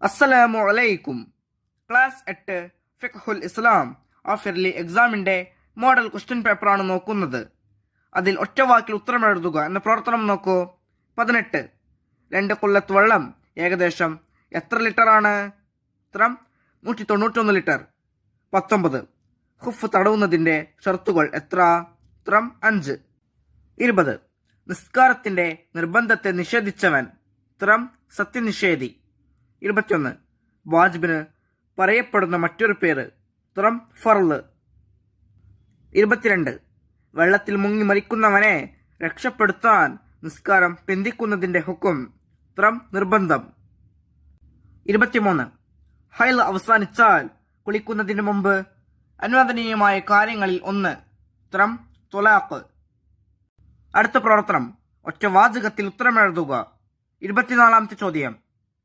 അസ്സലാമു അലൈക്കും. ക്ലാസ് 8 ഫിഖ്ഹുൽ ഇസ്ലാം ഓഫർലി എക്സാമിൻ്റെ മോഡൽ ക്വസ്റ്റ്യൻ പേപ്പറാണ് നോക്കുന്നത്. അതിൽ ഒറ്റവാക്കിൽ ഉത്തരം എഴുതുക എന്ന പ്രവർത്തനം നോക്കൂ. 18. 2 കൊല്ലത്ത് വെള്ളം ഏകദേശം എത്ര ലിറ്ററാണ്? ഉത്തരം 191 ലിറ്റർ. 19. ഹുഫ് തടവുന്നതിൻ്റെ ഷർത്തുകൾ എത്ര? ഉത്തരം 5. 20. നിസ്കാരത്തിൻ്റെ നിർബന്ധത്തെ നിഷേധിച്ചവൻ. ഉത്തരം സത്യനിഷേധി. 21. വാജിബിന് പറയപ്പെടുന്ന മറ്റൊരു പേര്. ഉത്തരം ഫർള്. 22. വെള്ളത്തിൽ മുങ്ങി മരിക്കുന്നവനെ രക്ഷപ്പെടുത്താൻ നിസ്കാരം പിന്തിക്കുന്നതിൻ്റെ ഹുക്കും. ഉത്തരം നിർബന്ധം. 23. ഹൈൽ അവസാനിച്ചാൽ കുളിക്കുന്നതിന് മുമ്പ് അനുവദനീയമായ കാര്യങ്ങളിൽ ഒന്ന്. ഉത്തരം ത്വലാഖ്. അടുത്ത പ്രവർത്തനം ഒറ്റ വാചകത്തിൽ ഉത്തരം എഴുതുക. 24ാമത്തെ ചോദ്യം.